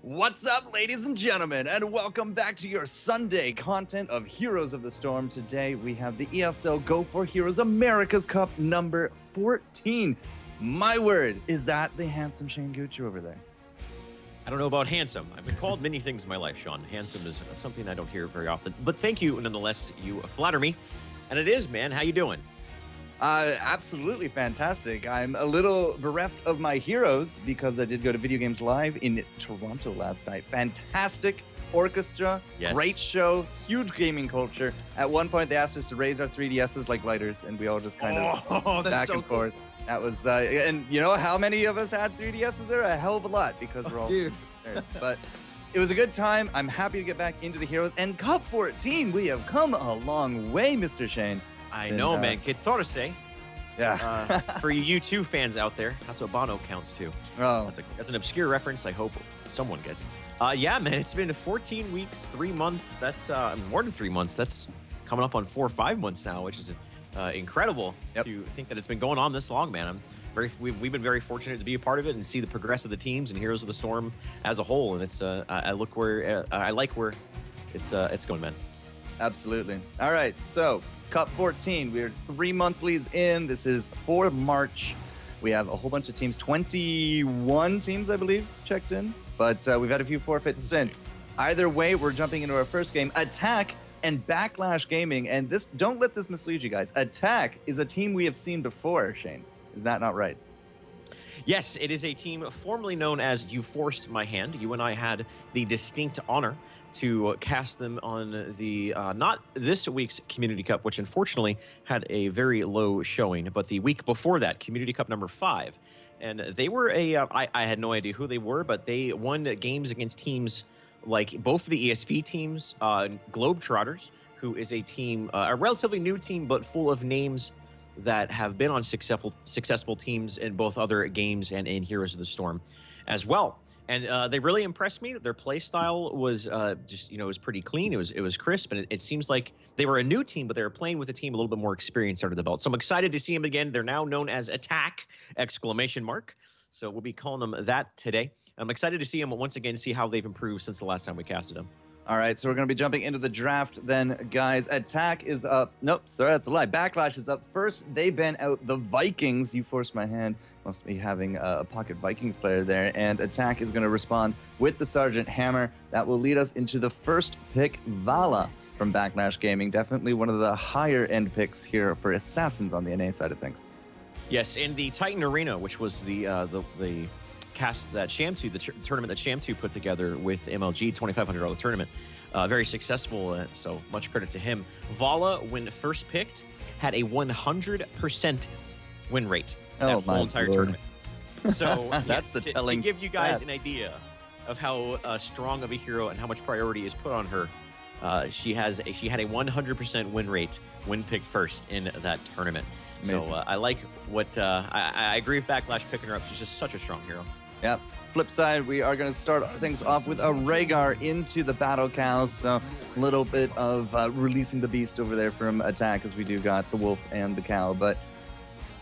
What's up, ladies and gentlemen, and welcome back to your Sunday content of Heroes of the Storm. Today, we have the ESL Go4Heroes Americas Cup number 14. My word, is that the handsome Shane Gucci over there? I don't know about handsome. I've been called many things in my life, Sean. Handsome is something I don't hear very often. But thank you, nonetheless. You flatter me. And it is, man. How you doing? Absolutely fantastic. I'm a little bereft of my heroes because I did go to Video Games Live in Toronto last night. Fantastic orchestra, yes. Great show, huge gaming culture. At one point, they asked us to raise our 3DSs like lighters, and we all just kind of back and forth. That was, and you know how many of us had 3DSs there? A hell of a lot because we're all nerds. But it was a good time. I'm happy to get back into the heroes. And Cup 14, we have come a long way, Mr. Shane. I know, man. Que torce. Yeah. For you U2 fans out there, that's what Bono counts to. Oh. That's an obscure reference I hope someone gets. Yeah, man, it's been 14 weeks, 3 months. That's more than 3 months. That's coming up on 4 or 5 months now, which is incredible to think that it's been going on this long, man. We've been very fortunate to be a part of it and see the progress of the teams and Heroes of the Storm as a whole. And it's I like where it's going, man. Absolutely. All right, so Cup 14, we're 3 monthlies in. This is for March. We have a whole bunch of teams, 21 teams, I believe, checked in. But we've had a few forfeits since. Either way, we're jumping into our first game, Attack and Backlash Gaming. And this, don't let this mislead you guys. Attack is a team we have seen before, Shane. Is that not right? Yes, it is a team formerly known as You Forced My Hand. You and I had the distinct honor to cast them on the, not this week's Community Cup, which unfortunately had a very low showing, but the week before that, Community Cup number 5. And they were I had no idea who they were, but they won games against teams like both of the ESV teams, Globetrotters, who is a team, a relatively new team, but full of names that have been on successful teams in both other games and in Heroes of the Storm as well. And they really impressed me. Their play style was just, it was pretty clean. It was crisp, and it seems like they were a new team, but they were playing with a team a little bit more experienced under the belt. So I'm excited to see them again. They're now known as Attack! So we'll be calling them that today. I'm excited to see them once again, see how they've improved since the last time we casted them. All right, so we're going to be jumping into the draft then, guys. Attack is up. Nope, sorry, that's a lie. Backlash is up first. They ban out the Vikings. You Forced My Hand. Must be having a pocket Vikings player there. And Attack is going to respond with the Sergeant Hammer. That will lead us into the first pick, Vala from Backlash Gaming. Definitely one of the higher-end picks here for Assassins on the NA side of things. Yes, in the Titan Arena, which was the cast that Sham2, the tournament that Sham2 put together with MLG, $2,500 tournament. Very successful, so much credit to him. Vala, when first picked, had a 100% win rate that whole entire tournament. So that's the telling to give you guys an idea of how strong of a hero and how much priority is put on her, she had a 100% win rate when picked first in that tournament. Amazing. So I like what I agree with Backlash picking her up. She's just such a strong hero. Yep. Flip side, we are going to start things off with a Rhaegar into the Battle Cows. So a little bit of releasing the beast over there from Attack, as we do got the wolf and the cow. But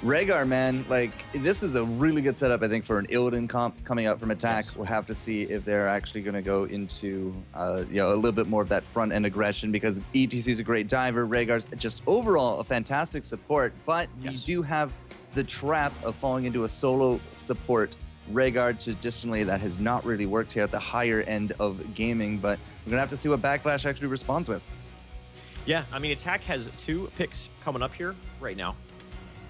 Rhaegar, man, like, this is a really good setup, I think, for an Illidan comp coming out from Attack. Yes. We'll have to see if they're actually going to go into, a little bit more of that front-end aggression, because ETC is a great diver. Rhaegar's just overall a fantastic support, but you do have the trap of falling into a solo support Rhaegar traditionally that has not really worked here at the higher end of gaming, but we're gonna have to see what Backlash actually responds with. Yeah, I mean, Attack has 2 picks coming up here right now,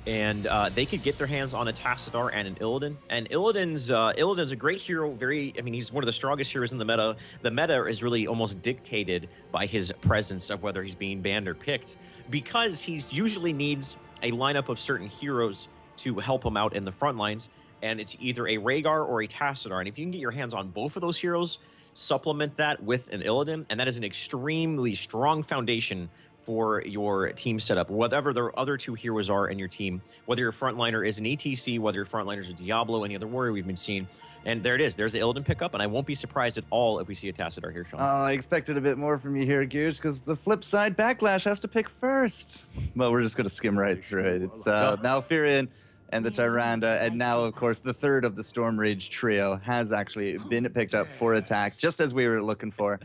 and they could get their hands on a Tassadar and an Illidan. And Illidan's a great hero. He's one of the strongest heroes in the meta. The meta is really almost dictated by his presence of whether he's being banned or picked, because he usually needs a lineup of certain heroes to help him out in the front lines. And it's either a Rhaegar or a Tassadar. And if you can get your hands on both of those heroes, supplement that with an Illidan, and that is an extremely strong foundation for your team setup. Whatever the other 2 heroes are in your team, whether your frontliner is an ETC, whether your frontliner is a Diablo, any other warrior we've been seeing. And there it is. There's the Illidan pickup, and I won't be surprised at all if we see a Tassadar here, Sean. I expected a bit more from you here, Gooch, because the flip side, Backlash has to pick first. Well, we're just going to skim right through it. It's Malfurion and the Tyrande, and now, of course, the third of the Storm Rage trio has actually been picked up for attack, just as we were looking for.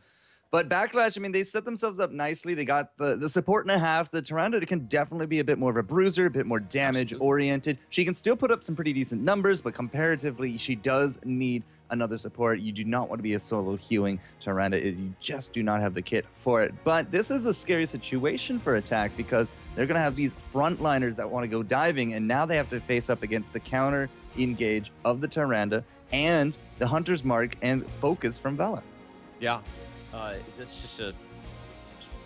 But Backlash, I mean, they set themselves up nicely. They got the support and a half. The Tyrande can definitely be a bit more of a bruiser, a bit more damage-oriented. She can still put up some pretty decent numbers, but comparatively, she does need another support. You do not want to be a solo healing Tyrande. You just do not have the kit for it. But this is a scary situation for attack because they're going to have these frontliners that want to go diving, and now they have to face up against the counter engage of the Tyrande and the Hunter's Mark and Focus from Vela. Yeah. It's just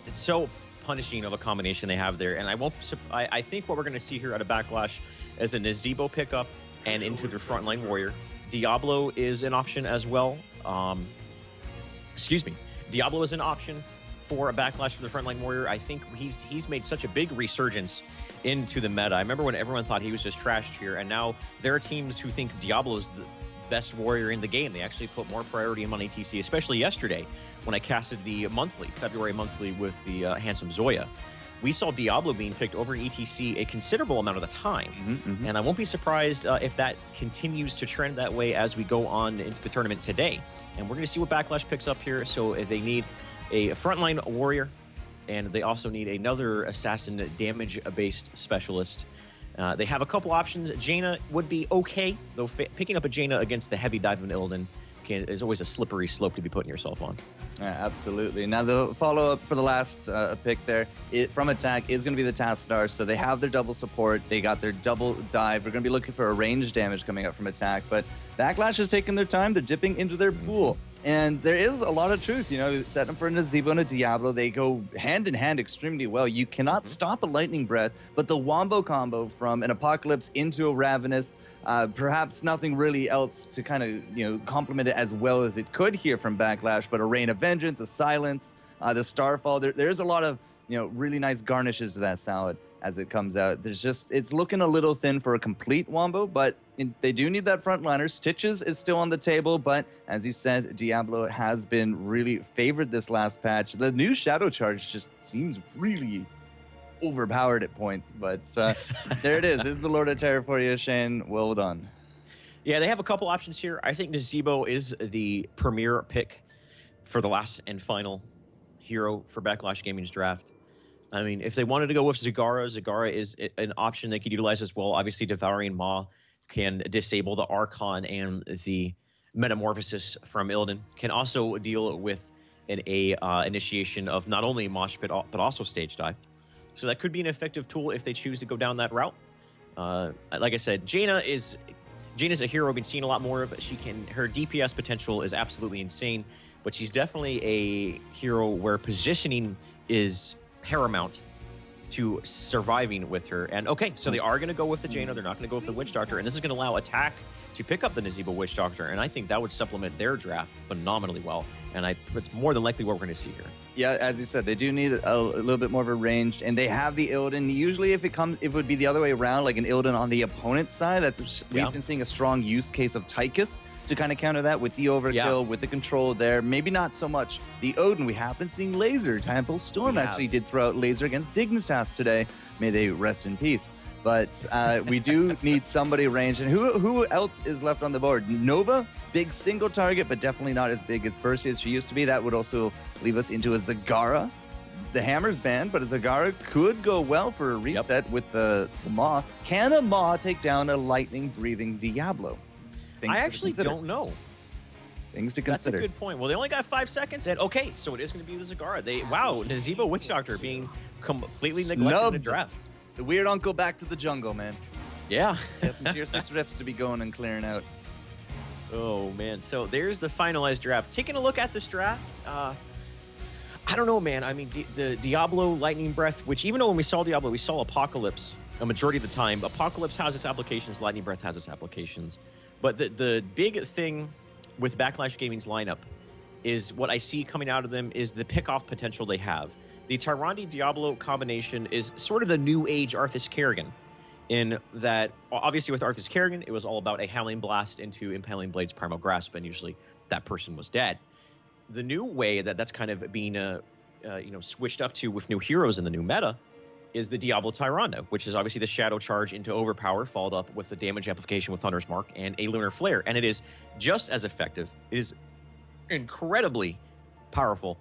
it's so punishing of a combination they have there, and I think what we're going to see here out of Backlash is a Nazeebo pickup and into their frontline warrior. Diablo is an option as well. Excuse me, Diablo is an option for a Backlash for the frontline warrior. I think he's made such a big resurgence into the meta. I remember when everyone thought he was just trashed here, and now there are teams who think Diablo is the best warrior in the game. They actually put more priority on ATC, especially yesterday when I casted the February monthly with the handsome Zoya. We saw Diablo being picked over ETC a considerable amount of the time. And I won't be surprised if that continues to trend that way as we go on into the tournament today. And we're going to see what Backlash picks up here. So if they need a frontline warrior, and they also need another assassin damage-based specialist. They have a couple options. Jaina would be okay, though picking up a Jaina against the heavy dive of Illidan is always a slippery slope to be putting yourself on. Absolutely. Now, the follow-up for the last pick there from attack is going to be the Tassadar. So they have their double support. They got their double dive. We're going to be looking for a range damage coming up from attack. But Backlash is taking their time. They're dipping into their pool. And there is a lot of truth, you know, set them for a Nazeebo and a Diablo. They go hand in hand extremely well. You cannot stop a Lightning Breath, but the Wombo combo from an Apocalypse into a Ravenous, perhaps nothing really else to kind of, you know, complement it as well as it could here from Backlash, but a Rain of Vengeance, a Silence, the Starfall. There's a lot of, you know, really nice garnishes to that salad as it comes out. There's just, it's looking a little thin for a complete Wombo, but they do need that frontliner. Stitches is still on the table, but as you said, Diablo has been really favored this last patch. The new Shadow Charge just seems really overpowered at points, but there it is. This is the Lord of Terror for you, Shane. Well done. Yeah, they have a couple options here. I think Nazeebo is the premier pick for the last and final hero for Backlash Gaming's draft. I mean, if they wanted to go with Zagara is an option they could utilize as well. Obviously, Devouring Maw can disable the Archon and the Metamorphosis from Illidan. Can also deal with an initiation of not only Mosh Pit, but also Stage Dive. So that could be an effective tool if they choose to go down that route. Like I said, Jaina's a hero we've been seeing a lot more of. Her DPS potential is absolutely insane, but she's definitely a hero where positioning is paramount to surviving with her. And okay, so they are going to go with the Jaina. They're not going to go with the Witch Doctor, and this is going to allow attack to pick up the Nazeebo Witch Doctor, and I think that would supplement their draft phenomenally well, and it's more than likely what we're going to see here. Yeah, as you said, they do need a little bit more of a range, and they have the Illidan. Usually if it would be the other way around, like an Illidan on the opponent's side. We've been seeing a strong use case of Tychus to kind of counter that with the overkill, with the control there. Maybe not so much the Odin. We have been seeing Laser. Temple Storm actually did throw out Laser against Dignitas today. May they rest in peace. But we do need somebody ranged. And who else is left on the board? Nova, big single target, but definitely not as big as Percy as she used to be. That would also leave us into a Zagara. The Hammer's banned, but a Zagara could go well for a reset with the Maw. Can a Maw take down a lightning-breathing Diablo? I actually don't know. Things to consider. That's a good point. Well, they only got 5 seconds, and okay, so it is going to be the Zagara. Wow, Nazeebo Witch Doctor being completely neglected in the draft. The weird uncle back to the jungle, man. Yeah. Some tier 6 rifts to be going and clearing out. Oh, man. So there's the finalized draft. Taking a look at this draft, I don't know, man. I mean, the Diablo Lightning Breath, which even though when we saw Diablo, we saw Apocalypse a majority of the time. Apocalypse has its applications. Lightning Breath has its applications. But the big thing with Backlash Gaming's lineup is what I see coming out of them is the pick-off potential they have. The Tyrande-Diablo combination is sort of the new age Arthas Kerrigan, in that, obviously with Arthas Kerrigan, it was all about a Howling Blast into Impaling Blade's Primal Grasp, and usually that person was dead. The new way that's kind of being switched up to with new heroes in the new meta is the Diablo Tyrande, which is obviously the Shadow Charge into Overpower, followed up with the damage amplification with Thunder's Mark and a Lunar Flare. And it is just as effective. It is incredibly powerful.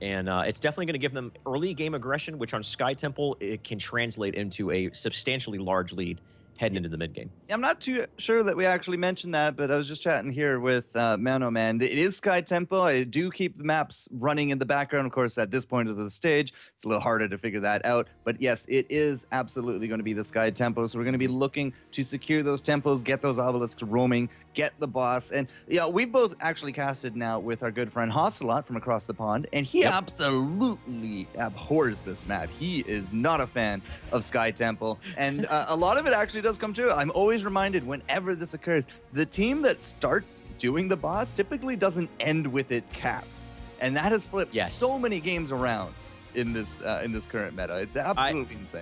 And it's definitely going to give them early game aggression, which on Sky Temple, it can translate into a substantially large lead heading into the mid game. I'm not too sure that we actually mentioned that, but I was just chatting here with Mano Man. It is Sky Temple. I do keep the maps running in the background. Of course, at this point of the stage, it's a little harder to figure that out. But yes, it is absolutely going to be the Sky Temple. So we're going to be looking to secure those temples, get those obelisks roaming, get the boss. And yeah, we both actually casted now with our good friend Hosselot from across the pond, and he absolutely abhors this map. He is not a fan of Sky Temple, and a lot of it actually does come true. I'm always reminded whenever this occurs, the team that starts doing the boss typically doesn't end with it capped, and that has flipped so many games around in this current meta. It's absolutely insane.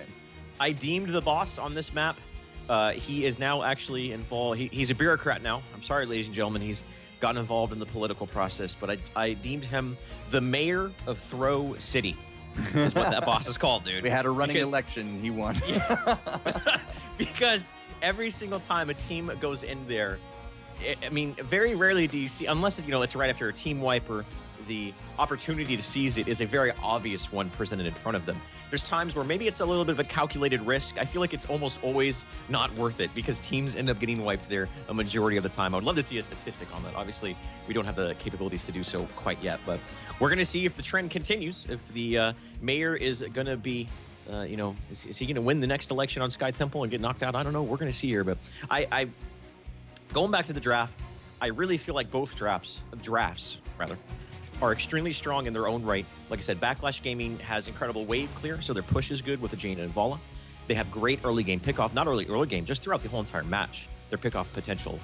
I deemed the boss on this map. He is now actually involved. He's a bureaucrat now. I'm sorry, ladies and gentlemen. He's gotten involved in the political process, but I deemed him the mayor of Throw City. Is what that boss is called, dude. We had a running election. He won. Yeah. Because every single time a team goes in there, I mean, very rarely do you see, unless it's right after a team wipe or the opportunity to seize it is a very obvious one presented in front of them. There's times where maybe it's a little bit of a calculated risk. I feel like it's almost always not worth it because teams end up getting wiped there a majority of the time. I would love to see a statistic on that. Obviously, we don't have the capabilities to do so quite yet, but we're going to see if the trend continues, if the mayor is going to be, is he going to win the next election on Sky Temple and get knocked out? I don't know. We're going to see here, but I going back to the draft, I really feel like both drafts are extremely strong in their own right. Like I said, Backlash Gaming has incredible wave clear, so their push is good with the Jaina and Vala. They have great early game pickoff, not early game, just throughout the whole entire match. Their pickoff potential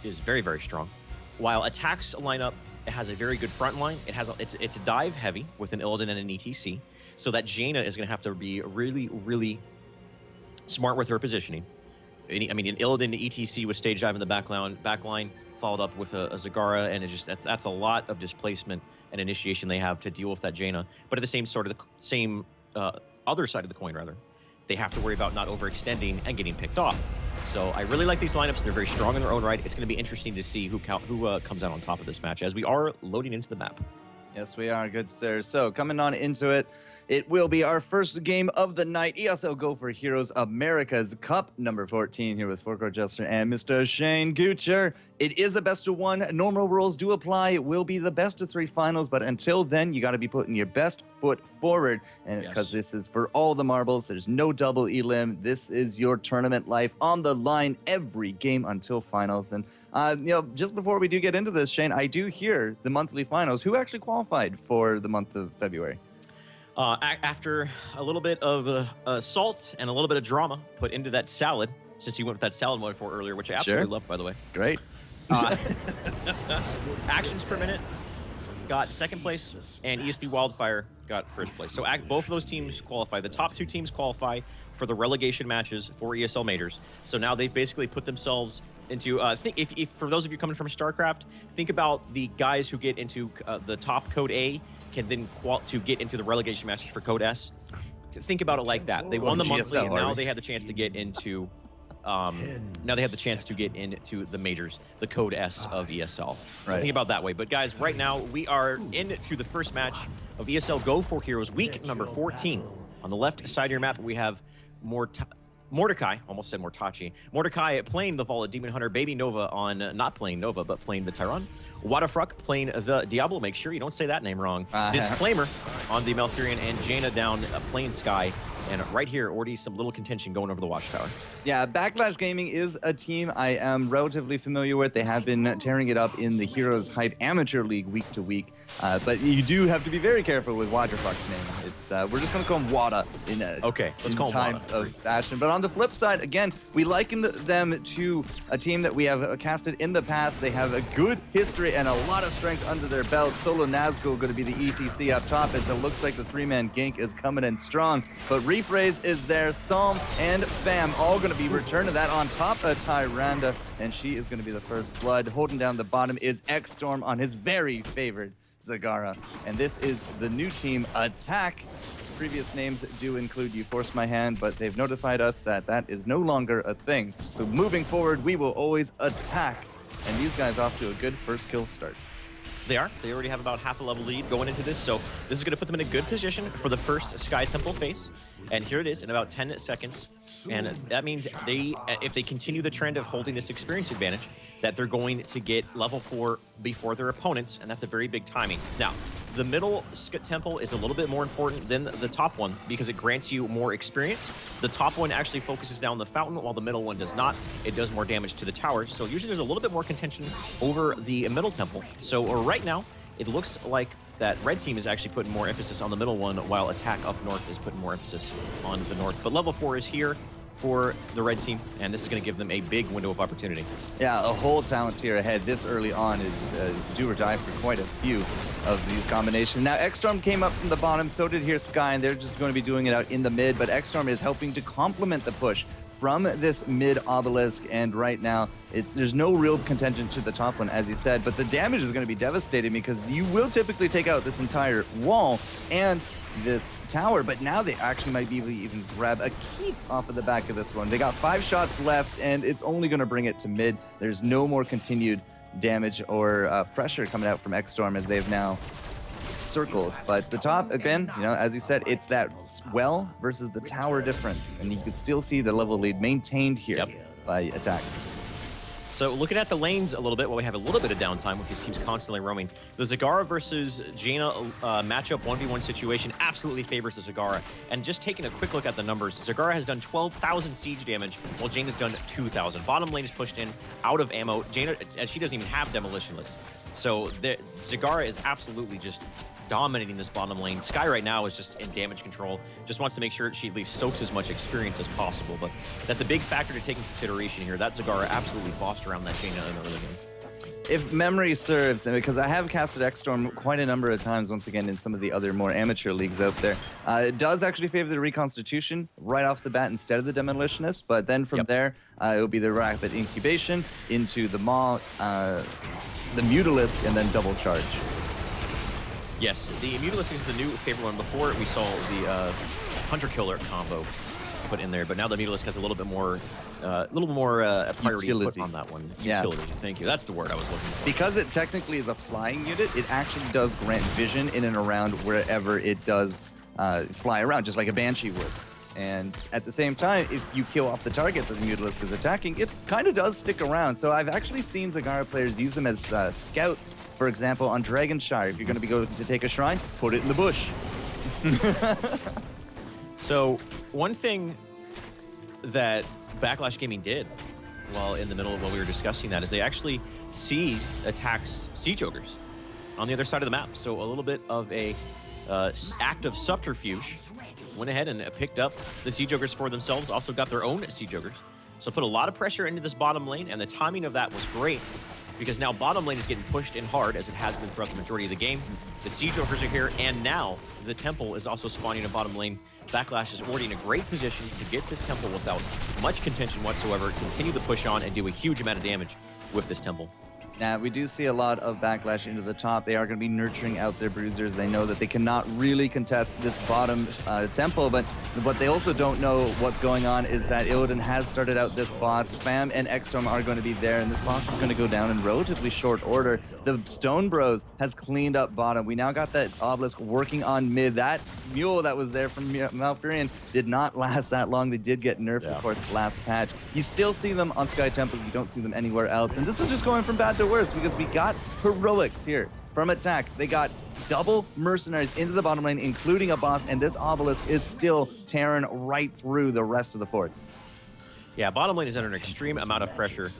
is very, very strong. While Attack's lineup, it has a very good front line. It's dive heavy with an Illidan and an ETC, so that Jaina is going to have to be really, really smart with her positioning. I mean, an Illidan to ETC with stage dive in the back line followed up with a Zagara, and that's a lot of displacement and initiation they have to deal with that Jaina. But at the same other side of the coin, rather, they have to worry about not overextending and getting picked off. So I really like these lineups. They're very strong in their own right. It's going to be interesting to see who comes out on top of this match as we are loading into the map. Yes, we are, good sir. So coming on into it, it will be our first game of the night. ESL Go4Heroes Americas Cup, number 14, here with FourCourtJester and Mr. Shane Gucher. It is a best of one. Normal rules do apply. It will be the best of 3 finals, but until then, you got to be putting your best foot forward. And because this is for all the marbles, there's no double elim. This is your tournament life on the line every game until finals. And just before we do get into this, Shane, I do hear the monthly finals. Who actually qualified for the month of February? After a little bit of salt and a little bit of drama put into that salad, since you went with that salad metaphor earlier, which I absolutely love, by the way. Great. Actions per minute got second place, and ESP Wildfire got first place. So both of those teams qualify. The top 2 teams qualify for the relegation matches for ESL Majors. So now they've basically put themselves into, if for those of you coming from StarCraft, think about the guys who get into the top code A can then to get into the relegation matches for code S. Think about it like that. They won the monthly, and now they have the chance to get into the majors, the code S of ESL. So think about it that way. But guys, right now we are into the first match of ESL Go4Heroes week number 14. On the left side of your map, we have Mordecai, almost said Mortachi. Mordecai playing the Vala Demon Hunter, Baby Nova on, not playing Nova, but playing the Tyrande. Wadafruk playing the Diablo, make sure you don't say that name wrong. Disclaimer on the Malfurion, and Jaina down playing Sky. And right here, already some little contention going over the Watchtower. Yeah, Backlash Gaming is a team I am relatively familiar with. They have been tearing it up in the Heroes Hype Amateur League week to week. But you do have to be very careful with Wadafruk's name. It's we're just going to call him Wada in times of fashion. But on the flip side, again, we likened them to a team that we have casted in the past. They have a good history and a lot of strength under their belt. Solo Nazgul going to be the ETC up top, as it looks like the 3-man gank is coming in strong. But Rephrase is there. Psalm and Fam all going to be returning that on top of Tyrande, and she is going to be the first blood. Holding down the bottom is X-Storm on his very favorite Zagara. And this is the new team Attack. previous names do include You Forced My Hand, but they've notified us that that is no longer a thing. So moving forward, we will always attack. And these guys off to a good first kill start. They are. They already have about half a level lead going into this, so this is going to put them in a good position for the first Sky Temple phase. And here it is in about 10 seconds. And that means if they continue the trend of holding this experience advantage, that they're going to get level 4 before their opponents, and that's a very big timing. Now, the middle temple is a little bit more important than the top one because it grants you more experience. The top one actually focuses down the fountain while the middle one does not. It does more damage to the towers, so usually there's a little bit more contention over the middle temple. So right now, it looks like that red team is actually putting more emphasis on the middle one while attack up north is putting more emphasis on the north. But level 4 is here for the red team, and this is going to give them a big window of opportunity. Yeah, a whole talent tier ahead this early on is do or die for quite a few of these combinations. Now, X-Storm came up from the bottom, so did here Sky, and they're just going to be doing it out in the mid, but X-Storm is helping to complement the push from this mid obelisk, and right now there's no real contention to the top one, as he said, but the damage is going to be devastating because you will typically take out this entire wall and this tower, but now they actually might be able to even grab a keep off of the back of this one. They got 5 shots left, and it's only going to bring it to mid. There's no more continued damage or pressure coming out from X-Storm as they've now circled. But the top, again, you know, as you said, it's that well versus the tower difference, and you can still see the level lead maintained here by attack. So looking at the lanes a little bit, while we have a little bit of downtime with these teams constantly roaming, the Zagara versus Jaina matchup 1v1 situation absolutely favors the Zagara. And just taking a quick look at the numbers, Zagara has done 12,000 siege damage, while Jaina's done 2,000. Bottom lane is pushed in, out of ammo. Jaina, and she doesn't even have demolitionless. So Zagara is absolutely just dominating this bottom lane. Sky right now is just in damage control, just wants to make sure she at least soaks as much experience as possible, but that's a big factor to take into consideration here. That Zagara absolutely bossed around that Jaina in the early game. If memory serves, and because I have casted X-Storm quite a number of times, once again, in some of the other more amateur leagues out there, it does actually favor the Reconstitution right off the bat instead of the Demolitionist, but then from there, it will be the Rapid Incubation into the Maw, the Mutalisk, and then double charge. Yes, the Mutalisk is the new favorite one. Before we saw the Hunter-Killer combo put in there, but now the Mutalisk has a little bit more, priority put on that one. Utility, thank you. That's the word I was looking for. Because it technically is a flying unit, it actually does grant vision in and around wherever it does fly around, just like a Banshee would. And at the same time, if you kill off the target that the Mutalisk is attacking, it kind of does stick around. So I've actually seen Zagara players use them as scouts, for example, on Dragonshire. If you're going to be going to take a shrine, put it in the bush. So one thing that Backlash Gaming did while in the middle of what we were discussing that is they actually seized attacks Siege Ogres on the other side of the map. So a little bit of a act of subterfuge. Went ahead and picked up the Siege Ogres for themselves, also got their own Siege Ogres. So put a lot of pressure into this bottom lane, and the timing of that was great because now bottom lane is getting pushed in hard as it has been throughout the majority of the game. The Siege Ogres are here, and now the Temple is also spawning in bottom lane. Backlash is already in a great position to get this Temple without much contention whatsoever, continue to push on and do a huge amount of damage with this Temple. Now, we do see a lot of Backlash into the top. They are going to be nurturing out their bruisers. They know that they cannot really contest this bottom temple, but what they also don't know what's going on is that Illidan has started out this boss. Fam and X-Storm are going to be there, and this boss is going to go down in relatively short order. The Stone Bros has cleaned up bottom. We now got that Obelisk working on mid. That mule that was there from Malfurion did not last that long. They did get nerfed, of course, last patch. You still see them on Sky Temples. You don't see them anywhere else, and this is just going from bad to worse because we got heroics here from attack. They got double mercenaries into the bottom lane, including a boss, and this Obelisk is still tearing right through the rest of the forts. Yeah, bottom lane is under an extreme amount of pressure.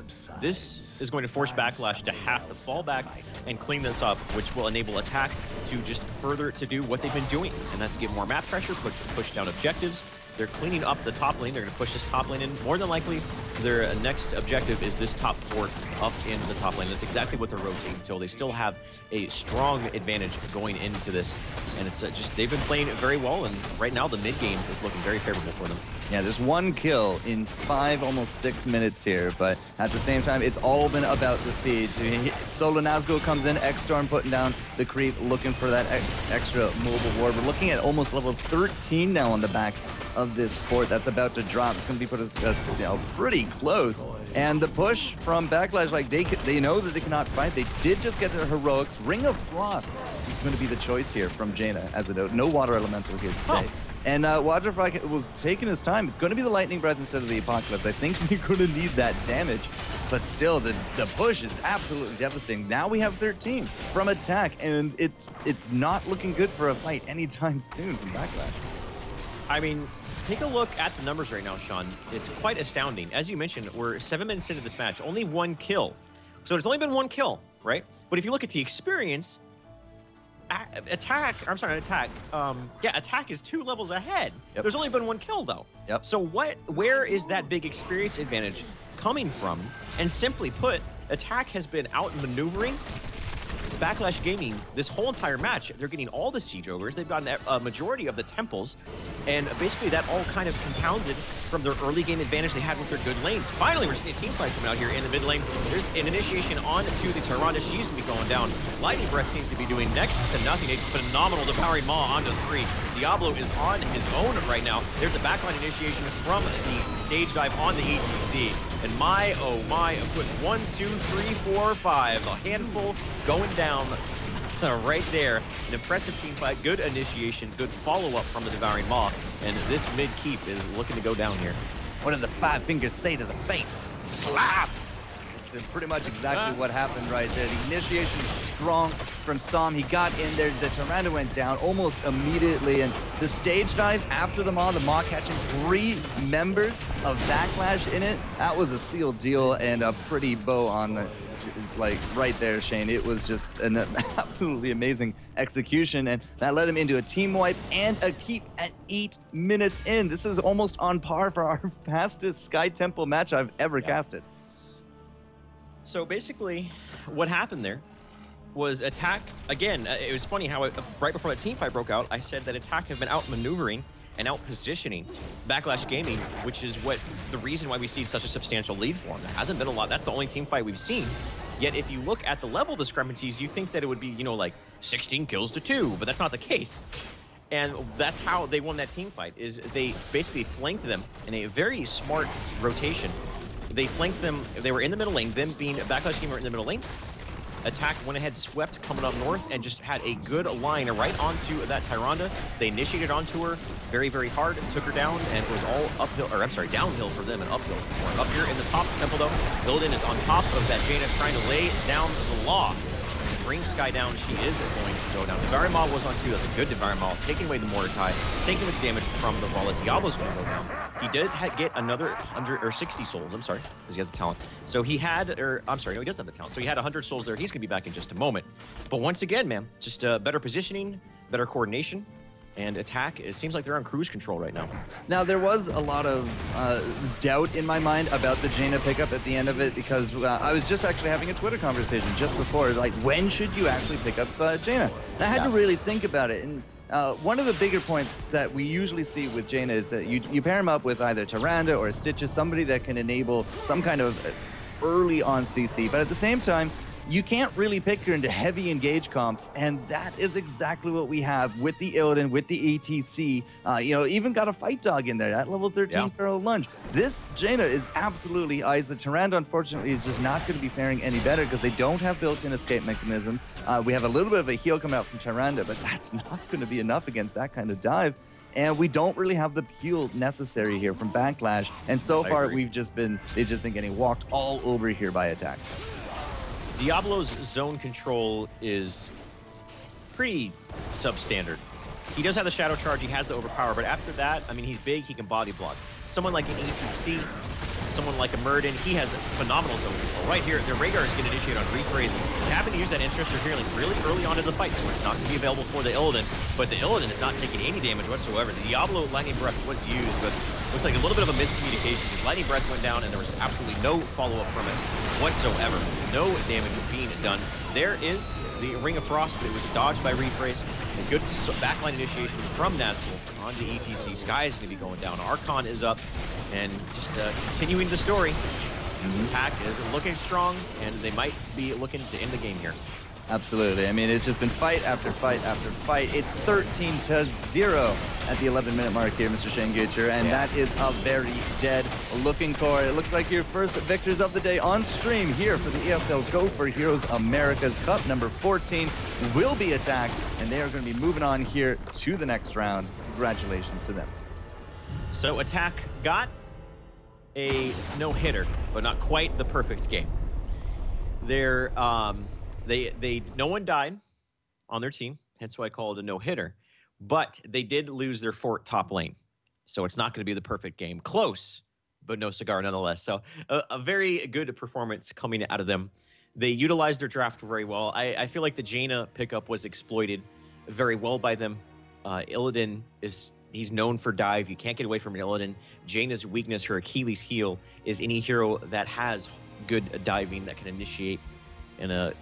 This is going to force Backlash to have to fall back and clean this up, which will enable attack to just further to do what they've been doing, and that's to get more map pressure, push down objectives, They're cleaning up the top lane. They're going to push this top lane in. More than likely, their next objective is this top fort up in the top lane. That's exactly what they're rotating until. They still have a strong advantage going into this. And it's just, they've been playing it very well. And right now, the mid game is looking very favorable for them. Yeah, there's 1 kill in 5, almost 6 minutes here. But at the same time, it's all been about the siege. Solo Nazgul comes in, X-Storm putting down the creep, looking for that extra mobile ward. We're looking at almost level 13 now on the back of this fort that's about to drop. It's going to be put as pretty close. And the push from Backlash, like they know that they cannot fight. They did just get their heroics. Ring of Frost is going to be the choice here from Jaina as a note. No water elemental here today. And Waterfrog was taking his time. It's going to be the Lightning Breath instead of the Apocalypse. I think we're going to need that damage. But still, the push is absolutely devastating. Now we have 13 from attack, and it's not looking good for a fight anytime soon from Backlash. I mean, take a look at the numbers right now, Sean. It's quite astounding. As you mentioned, we're 7 minutes into this match. Only 1 kill. So there's only been 1 kill, right? But if you look at the experience, attack is 2 levels ahead. Yep. There's only been 1 kill though. Yep. So where is that big experience advantage coming from? And simply put, attack has been outmaneuvering Backlash Gaming this whole entire match. They're getting all the siege ogres. They've gotten a majority of the temples, and basically that all kind of compounded from their early game advantage they had with their good lanes. Finally, we're seeing a team fight coming out here in the mid lane. There's an initiation on to the Tyrande. She's gonna be going down. Lightning Breath seems to be doing next to nothing. A phenomenal Devouring Maw onto 3. Diablo is on his own right now. There's a backline initiation from the stage dive on the ETC. And my, oh my, put 1, 2, 3, 4, 5. A handful going down right there. An impressive team fight, good initiation, good follow-up from the Devouring Maw. And this mid-keep is looking to go down here. What did the 5 fingers say to the face? Slap! It's pretty much exactly what happened right there. The initiation is strong from Som. He got in there. The Tyrande went down almost immediately. And the stage dive after the Maw catching 3 members of Backlash in it, that was a sealed deal and a pretty bow on like right there, Shane. It was just an absolutely amazing execution, and that led him into a team wipe and a keep at 8 minutes in. This is almost on par for our fastest Sky Temple match I've ever casted. So basically, what happened there was attack. Again, it was funny how right before that team fight broke out, I said that attack have been outmaneuvering and out-positioning Backlash Gaming, which is the reason why we see such a substantial lead for them. There hasn't been a lot. That's the only team fight we've seen. Yet if you look at the level discrepancies, you think that it would be, like 16 kills to 2, but that's not the case. And that's how they won that team fight, is they basically flanked them in a very smart rotation. They flanked them, they were in the middle lane, them being Backlash team were in the middle lane. Attack went ahead, swept, coming up north, and just had a good line right onto that Tyrande. They initiated onto her very, very hard, took her down, and it was all uphill, or I'm sorry, downhill for them and uphill for them. Up here in the top temple, though, Illidan is on top of that Jaina, trying to lay down the law. Bring Sky down, she is going to go down. Devouring Maw was on 2, that's a good Devouring Maw, taking away the Mordecai, taking away the damage from the Vala. Diablo's going to go down. He did get another 100 or 60 souls, I'm sorry, because he has the talent. So he had, I'm sorry, no, he doesn't have the talent. So he had 100 souls there. He's going to be back in just a moment. But once again, man, just better positioning, better coordination, and attack. It seems like they're on cruise control right now. Now, there was a lot of doubt in my mind about the Jaina pickup at the end of it, because I was just actually having a Twitter conversation just before, like, when should you actually pick up Jaina? And I had to really think about it. And one of the bigger points that we usually see with Jaina is that you pair him up with either Tyrande or Stitches, somebody that can enable some kind of early on CC, but at the same time, you can't really pick her into heavy engage comps, and that is exactly what we have with the Illidan, with the ETC. Even got a fight dog in there, that level 13 Feral Lunge. This Jaina is absolutely eyes. The Tyrande, unfortunately, is just not going to be faring any better because they don't have built-in escape mechanisms. We have a little bit of a heal come out from Tyrande, but that's not going to be enough against that kind of dive. And we don't really have the peel necessary here from Backlash. And so far, they've just been getting walked all over here by attack. Diablo's zone control is pretty substandard. He does have the shadow charge, he has the overpower, but after that, I mean, he's big, he can body block. Someone like an ETC, someone like a Murden, he has phenomenal zone control. Right here, the Rhaegar is going to initiate on rephrase. Having to use that Ancestor Fearling really early on in the fight, so it's not going to be available for the Illidan. But the Illidan is not taking any damage whatsoever. The Diablo Lightning Breath was used, but looks like a little bit of a miscommunication because Lightning Breath went down and there was absolutely no follow-up from it whatsoever. No damage being done. There is the Ring of Frost. It was dodged by rephrase. A good backline initiation from Nazgul on the ETC. Sky is going to be going down. Archon is up. And just continuing the story. Attack is looking strong, and they might be looking to end the game here. Absolutely. I mean, it's just been fight after fight after fight. It's 13-0 at the 11-minute mark here, Mr. Shengucher, and that is a very dead-looking core. It looks like your first victors of the day on stream here for the ESL Go4Heroes Americas Cup. Number 14 will be attacked, and they are going to be moving on here to the next round. Congratulations to them. So Attack got a no-hitter, but not quite the perfect game. They're no one died on their team, hence why I call it a no-hitter. But they did lose their fort top lane, so it's not going to be the perfect game. Close, but no cigar nonetheless. So a very good performance coming out of them. They utilized their draft very well. I feel like the Jaina pickup was exploited very well by them. Illidan he's known for dive. You can't get away from an Illidan. Jaina's weakness, her Achilles heel, is any hero that has good diving that can initiate in a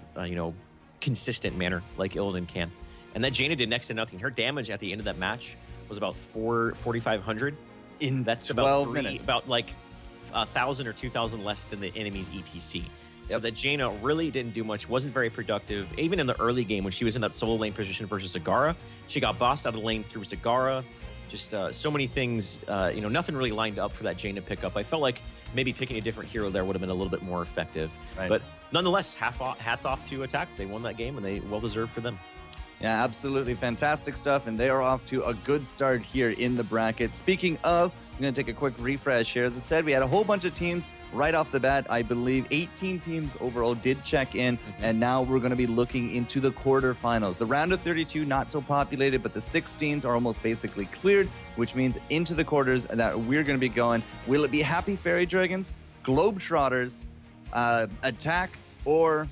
consistent manner like Illidan can. And that Jaina did next to nothing. Her damage at the end of that match was about 4,500. That's 12 minutes. About like 1,000 or 2,000 less than the enemy's ETC. So that Jaina really didn't do much, wasn't very productive. Even in the early game when she was in that solo lane position versus Zagara, she got bossed out of the lane through Zagara. Just so many things, nothing really lined up for that Jaina pickup. I felt like maybe picking a different hero there would have been a little bit more effective. Right. But nonetheless, hats off to Attack. They won that game, and they well-deserved for them. Yeah, absolutely fantastic stuff, and they are off to a good start here in the bracket. Speaking of, I'm going to take a quick refresh here. As I said, we had a whole bunch of teams right off the bat. I believe 18 teams overall did check in, and now we're going to be looking into the quarterfinals. The round of 32, not so populated, but the 16s are almost basically cleared, which means into the quarters that we're going to be going. Will it be Happy Fairy Dragons, Globetrotters, Attack, or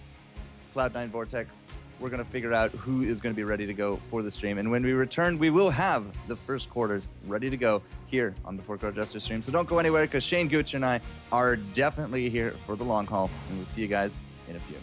Cloud9 Vortex? We're going to figure out who is going to be ready to go for the stream. And when we return, we will have the first quarters ready to go here on the FourCourtJester stream. So don't go anywhere, because Shengucher and I are definitely here for the long haul. And we'll see you guys in a few.